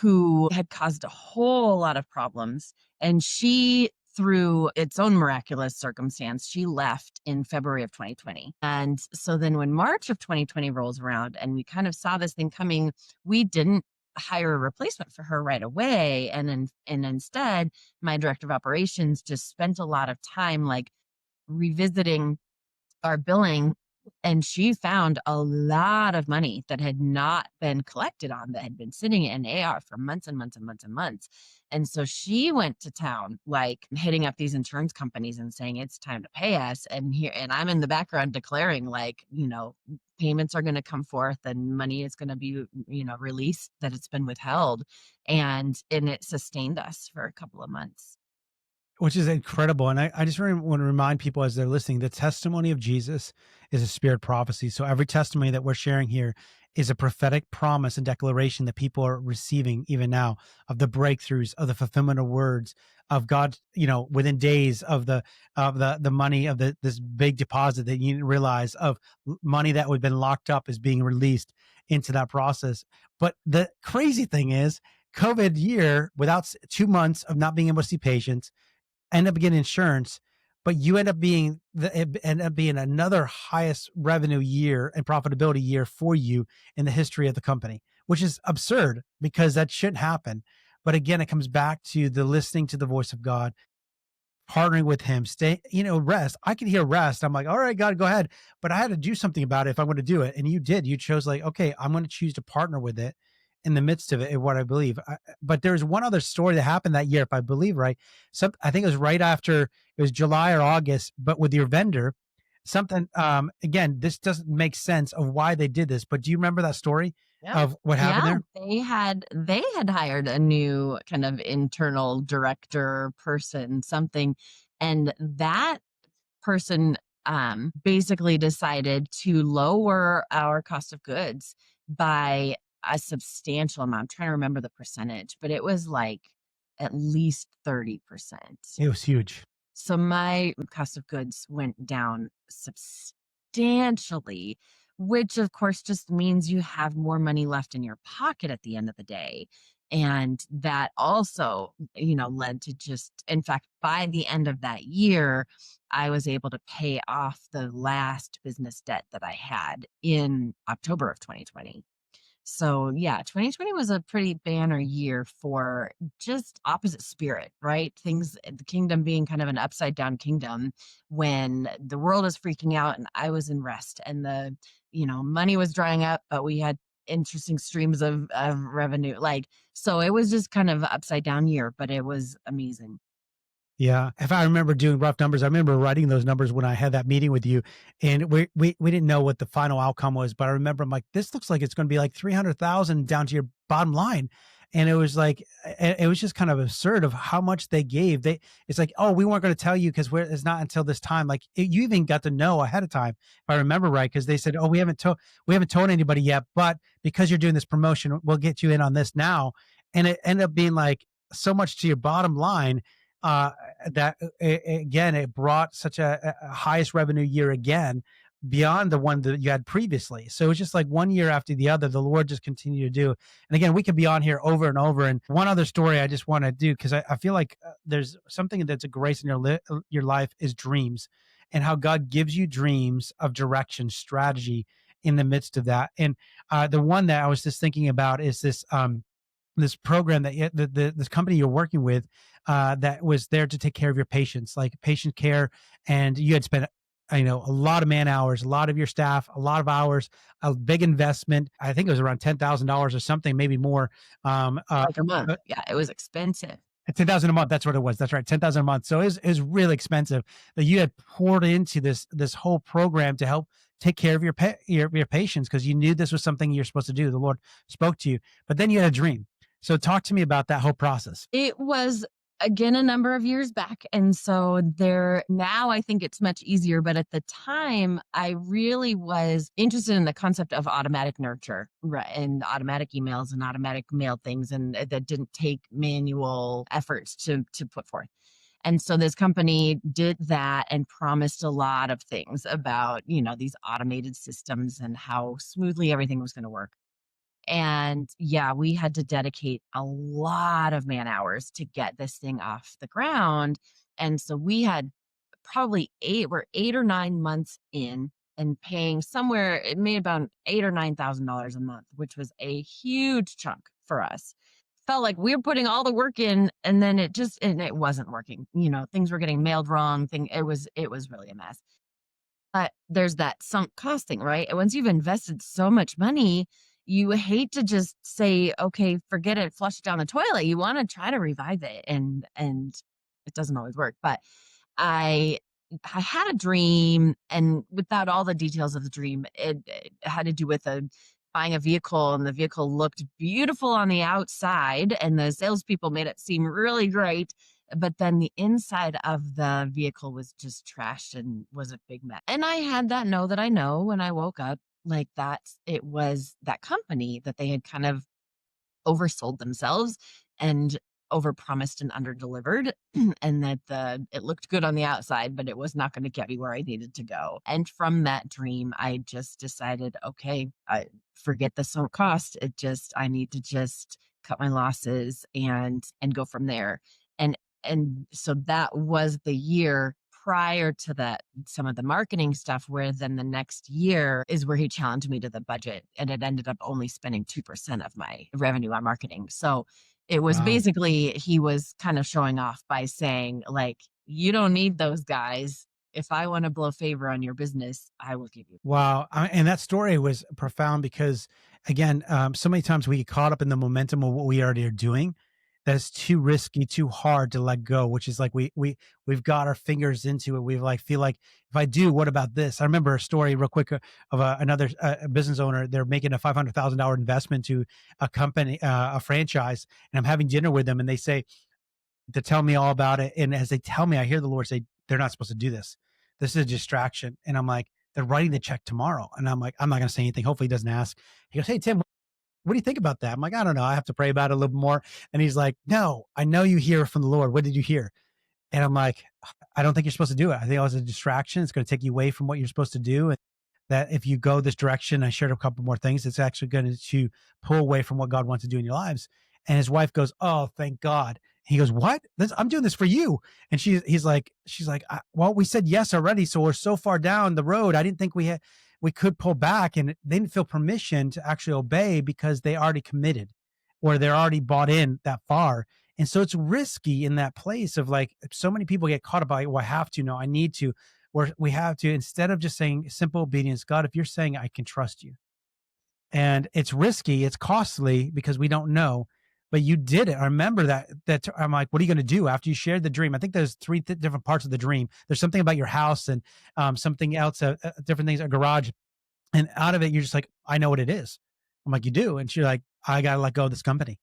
who had caused a whole lot of problems, and she, through its own miraculous circumstance, she left in February of 2020. And so then when March of 2020 rolls around and we kind of saw this thing coming, we didn't hire a replacement for her right away, and instead my director of operations just spent a lot of time like revisiting our billing, and she found a lot of money that had not been collected on, that had been sitting in AR for months and months and months and months. And so she went to town, like hitting up these insurance companies and saying, it's time to pay us. And I'm in the background declaring, like, payments are going to come forth and money is going to be, released, that it's been withheld. And it sustained us for a couple of months. Which is incredible. And I just really want to remind people as they're listening, the testimony of Jesus is a spirit prophecy. So every testimony that we're sharing here is a prophetic promise and declaration that people are receiving even now, of the breakthroughs, of the fulfillment of words, of God, within days of the money of this big deposit that you didn't realize, of money that would have been locked up is being released into that process. But the crazy thing is, COVID year, without 2 months of not being able to see patients, end up getting insurance, but you end up being another highest revenue year and profitability year for you in the history of the company, which is absurd because that shouldn't happen. But again, it comes back to the listening to the voice of God, partnering with him, rest. I could hear rest. I'm like, all right, God, go ahead. But I had to do something about it if I'm going to do it. And you did. You chose, like, okay, I'm going to choose to partner with it in the midst of it, and what I believe. But there's one other story that happened that year, if I believe right. I think it was right after, it was July or August, but with your vendor, something, again, this doesn't make sense of why they did this, but do you remember that story Yeah. of what happened Yeah, there? they had hired a new kind of internal director person, something, and that person basically decided to lower our cost of goods by a substantial amount. I'm trying to remember the percentage, but it was like at least 30%. It was huge. So my cost of goods went down substantially, which of course just means you have more money left in your pocket at the end of the day. And that also, led to just, in fact, by the end of that year, I was able to pay off the last business debt that I had in October of 2020. So yeah, 2020 was a pretty banner year for just opposite spirit, right? Things, the kingdom being kind of an upside down kingdom when the world is freaking out and I was in rest, and money was drying up, but we had interesting streams of revenue. Like, so it was just kind of upside down year, but it was amazing. Yeah, if I remember doing rough numbers, I remember writing those numbers when I had that meeting with you, and we didn't know what the final outcome was, but I remember I'm like, this looks like it's going to be like 300,000 down to your bottom line, And it was like, it was just kind of absurd of how much they gave. It's like, oh, we weren't going to tell you because it's not until this time. Like you even got to know ahead of time, if I remember right, because they said, oh, we haven't told anybody yet, but because you're doing this promotion, we'll get you in on this now. And it ended up being like so much to your bottom line, that again, it brought such a highest revenue year again beyond the one that you had previously. So it's just like one year after the other, the Lord just continued to do. And again, we could be on here over and over. And one other story I just want to do, because I feel like there's something that's a grace in your life is dreams, and how God gives you dreams of direction, strategy in the midst of that. And the one that I was just thinking about is this program that this company you're working with, that was there to take care of your patients, like patient care, and you had spent, a lot of man hours, a lot of your staff, a lot of hours, a big investment. I think it was around $10,000 or something, maybe more. Um, uh, Like a month. uh, Yeah, it was expensive. 10,000 a month. That's what it was. That's right. 10,000 a month. So it was really expensive that you had poured into this whole program to help take care of your patients, because you knew this was something you're supposed to do. The Lord spoke to you, but then you had a dream. So talk to me about that whole process. It was, again, a number of years back, and so there now I think it's much easier, but at the time, I really was interested in the concept of automatic nurture, right, and automatic emails and automatic mail things, and that didn't take manual efforts to put forth. And so this company did that and promised a lot of things about, these automated systems and how smoothly everything was gonna work. And yeah, we had to dedicate a lot of man hours to get this thing off the ground. And so we had probably we're 8 or 9 months in and paying somewhere, it made about $8 or $9,000 a month, which was a huge chunk for us. Felt like we were putting all the work in and then it wasn't working. Things were getting mailed wrong. It was really a mess. But there's that sunk cost thing, right? And once you've invested so much money, you hate to just say, "Okay, forget it, flush it down the toilet." You wanna try to revive it, and it doesn't always work, but I I had a dream, and without all the details of the dream, it had to do with buying a vehicle, and the vehicle looked beautiful on the outside, and the salespeople made it seem really great, but then the inside of the vehicle was just trashed and was a big mess. And I had that know that I know when I woke up, like it was that company that they had kind of oversold themselves and overpromised and underdelivered, and that it looked good on the outside, but it was not going to get me where I needed to go. And from that dream, I just decided, okay, I forget the sunk cost. I need to just cut my losses and go from there. And and so that was the year prior to that, some of the marketing stuff, where then the next year is where he challenged me to the budget, and it ended up only spending 2% of my revenue on marketing. So it was Wow. basically, he was kind of showing off by saying, like, you don't need those guys. If I want to blow favor on your business, I will give you. Wow, and that story was profound because, again, so many times we get caught up in the momentum of what we already are doing, that it's too risky, too hard to let go. Which is like we've got our fingers into it. We like feel like, if I do, what about this? I remember a story real quick, of another business owner. They're making a $500,000 investment to a company, a franchise, and I'm having dinner with them, and they say, to tell me all about it. And as they tell me, I hear the Lord say, they're not supposed to do this. This is a distraction. And I'm like, they're writing the check tomorrow. And I'm like, I'm not going to say anything. Hopefully he doesn't ask. He goes, hey, Tim, what do you think about that? I'm like, I don't know. I have to pray about it a little more. And he's like, no, I know you hear from the Lord. What did you hear? And I'm like, I don't think you're supposed to do it. I think it was a distraction. It's going to take you away from what you're supposed to do. And that if you go this direction, I shared a couple more things, it's actually going to pull away from what God wants to do in your lives. And his wife goes, oh, thank God. He goes, what? I'm doing this for you. And she's like, well, we said yes already. So we're so far down the road. I didn't think we could pull back, and they didn't feel permission to actually obey because they already committed, or they're already bought in that far. And so it's risky in that place of like, so many people get caught up by, well, I have to, no, I need to, where we have to, instead of just saying simple obedience, God, if you're saying I can trust you. And it's risky, it's costly because we don't know, but you did it. I remember that I'm like, what are you going to do after you shared the dream? I think there's three different parts of the dream. There's something about your house, and something else, different things, a garage. And out of it, you're just like, I know what it is. I'm like, you do. And she's like, I got to let go of this company.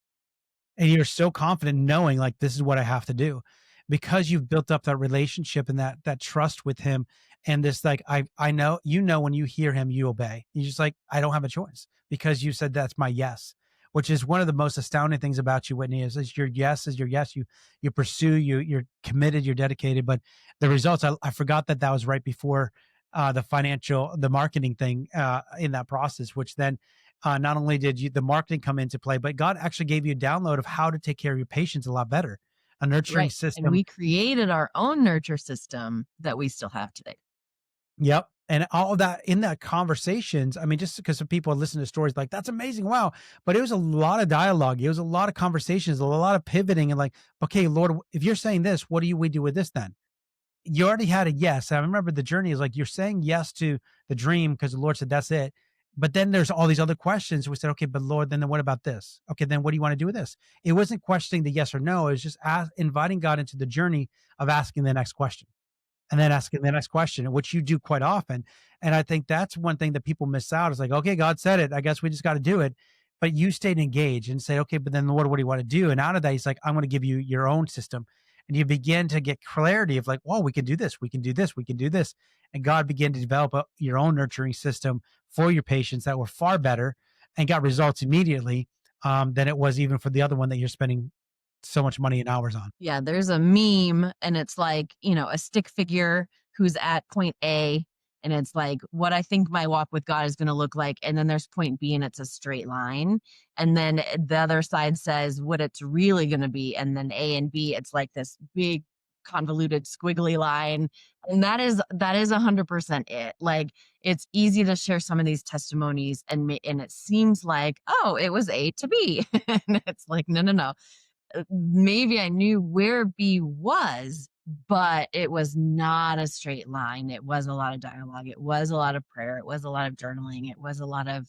And you're so confident knowing like this is what I have to do because you've built up that relationship and that trust with him. And this like I know you know when you hear him, you obey. You're just like, I don't have a choice because you said that's my yes, which is one of the most astounding things about you, Whitney, is your yes is your yes. You pursue, you're committed, you're dedicated. But the results, I forgot that that was right before the marketing thing in that process, which then not only did you the marketing come into play, but God actually gave you a download of how to take care of your patients a lot better, a nurturing Right. And system. we created our own nurture system that we still have today. Yep. And all of that in that conversations, I mean, just because people listen to stories like that's amazing, wow. But it was a lot of dialogue. It was a lot of conversations, a lot of pivoting, and like, okay, Lord, if you're saying this, what do we do with this then? You already had a yes. I remember the journey is like you're saying yes to the dream because the Lord said that's it. But then there's all these other questions. We said, okay, but Lord, then what about this? Okay, then what do you want to do with this? It wasn't questioning the yes or no. It was just inviting God into the journey of asking the next question and then asking the next question, which you do quite often. And I think that's one thing that people miss out is like, okay, God said it. I guess we just got to do it. But you stayed engaged and say, okay, but then Lord, what do you want to do? And out of that, he's like, I'm going to give you your own system. And you begin to get clarity of like, well, we can do this, we can do this, we can do this. And God began to develop your own nurturing system for your patients that were far better and got results immediately than it was even for the other one that you're spending so much money and hours on. Yeah, there's a meme and it's like, a stick figure who's at point A and it's like what I think my walk with God is going to look like, and then there's point B and it's a straight line, and then the other side says what it's really going to be, and then A and B it's like this big convoluted squiggly line, and that is 100% it. Like, it's easy to share some of these testimonies and it seems like, oh, it was A to B. And it's like, no, no, no, maybe I knew where B was, but it was not a straight line. It was a lot of dialogue. It was a lot of prayer. It was a lot of journaling. It was a lot of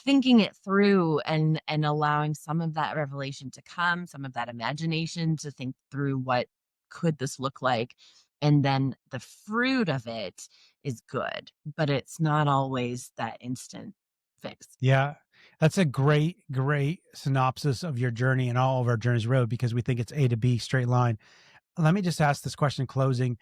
thinking it through and allowing some of that revelation to come, some of that imagination to think through what could this look like. And then the fruit of it is good, but it's not always that instant fix. Yeah. That's a great, great synopsis of your journey and all of our journeys road because we think it's A to B straight line. Let me just ask this question in closing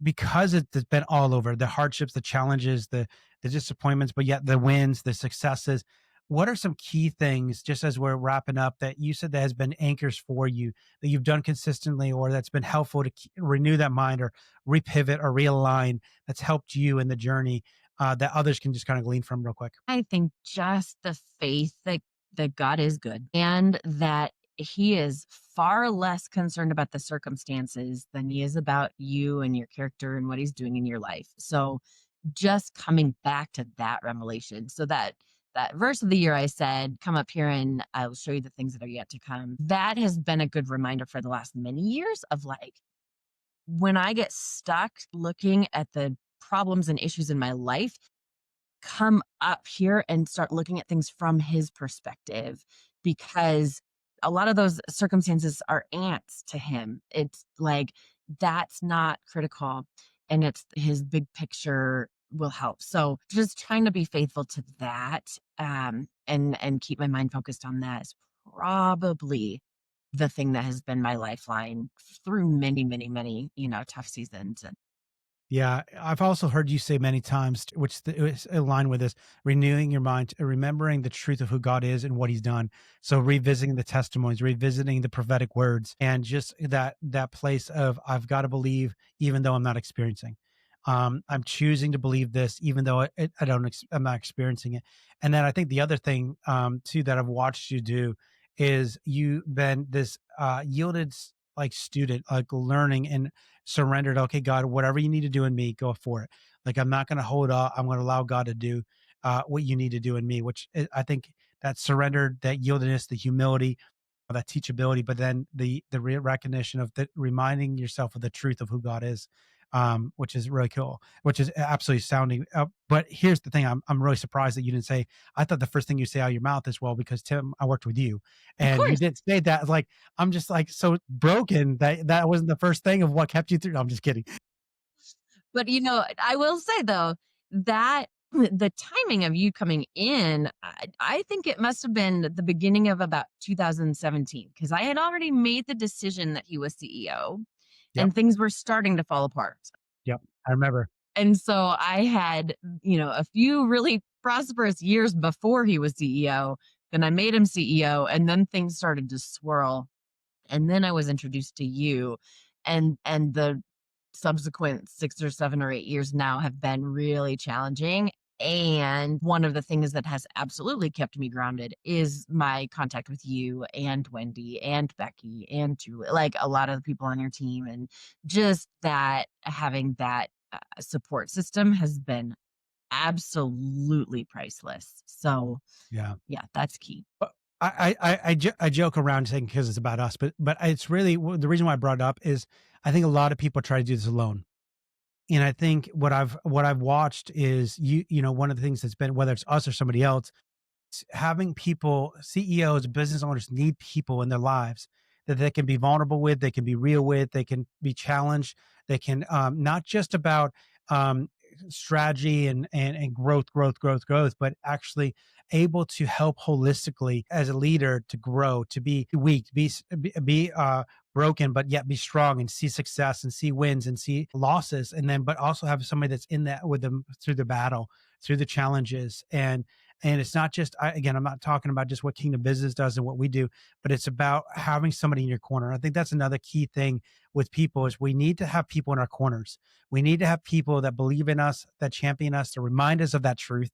because it's been all over the hardships, the challenges, the disappointments, but yet the wins, the successes. What are some key things, just as we're wrapping up, that you said that has been anchors for you that you've done consistently, or that's been helpful to renew that mind, or repivot, or realign? That's helped you in the journey that others can just kind of glean from, real quick. I think just the faith that God is good and that he is far less concerned about the circumstances than he is about you and your character and what he's doing in your life. So just coming back to that revelation. So that verse of the year I said, come up here and I'll show you the things that are yet to come. That has been a good reminder for the last many years of like, when I get stuck looking at the problems and issues in my life, come up here and start looking at things from his perspective, because a lot of those circumstances are ants to him. It's like that's not critical, and it's his big picture will help. So just trying to be faithful to that, and keep my mind focused on that is probably the thing that has been my lifeline through many, many, many, tough seasons. And Yeah, I've also heard you say many times, which is aligned with this, renewing your mind, remembering the truth of who God is and what He's done. So revisiting the testimonies, revisiting the prophetic words, and just that place of I've got to believe, even though I'm not experiencing. I'm choosing to believe this, even though I don't, I'm not experiencing it. And then I think the other thing too that I've watched you do is you've been this yielded like student, like learning and surrendered. Okay, God, whatever you need to do in me, go for it. Like I'm not going to hold up. I'm going to allow God to do what you need to do in me. I think that surrendered, that yieldedness, the humility, that teachability, but then the recognition of the reminding yourself of the truth of who God is, which is really cool, which is absolutely sounding. But here's the thing: I'm really surprised that you didn't say. I thought the first thing you say out of your mouth is, "Well, because Tim, I worked with you," of and you course, did say that. Like I'm just like so broken that that wasn't the first thing of what kept you through. No, I'm just kidding. but I will say though that The timing of you coming in, I think it must have been the beginning of about 2017 because I had already made the decision that he was CEO Yep. and things were starting to fall apart. Yep. I remember. And so I had, a few really prosperous years before he was CEO. Then I made him CEO, and then things started to swirl. And then I was introduced to you, and the subsequent 6 or 7 or 8 years now have been really challenging, and one of the things that has absolutely kept me grounded is my contact with you and Wendy and Becky and Julie, like, a lot of the people on your team, and just that having that, support system has been absolutely priceless. So, Yeah. yeah, that's key. But I joke around saying because it's about us, but it's really the reason why I brought it up is I think a lot of people try to do this alone. And I think what I've watched is one of the things that's been, whether it's us or somebody else, having people, CEOs, business owners need people in their lives that they can be vulnerable with, they can be real with, they can be challenged, they can not just about um, strategy and growth, but actually able to help holistically as a leader to grow, to be weak, be broken, but yet be strong and see success and see wins and see losses, and then but also have somebody that's in that with them through the battle, through the challenges, and it's not just again, I'm not talking about just what Kingdom Business does and what we do, but it's about having somebody in your corner. I think that's another key thing with people is we need to have people in our corners. We need to have people that believe in us, that champion us, to remind us of that truth,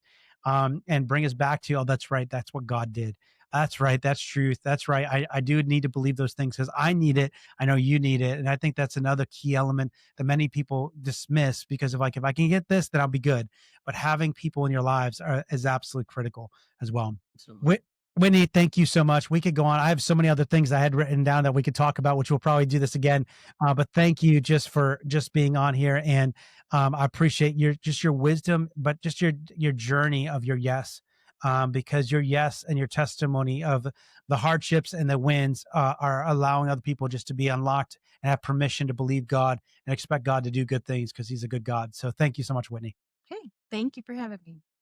and bring us back to, oh, that's right, that's what God did. That's right. That's truth. That's right. I do need to believe those things because I need it. I know you need it. And I think that's another key element that many people dismiss because of like, if I can get this, then I'll be good. But having people in your lives is absolutely critical as well. Absolutely. Whit- Whitney, thank you so much. We could go on. I have so many other things I had written down that we could talk about, which we'll probably do this again. But thank you just for just being on here, and I appreciate your wisdom, but just your journey of your yes, because your yes and your testimony of the hardships and the wins are allowing other people just to be unlocked and have permission to believe God and expect God to do good things because He's a good God. So thank you so much, Whitney. Okay. Thank you for having me.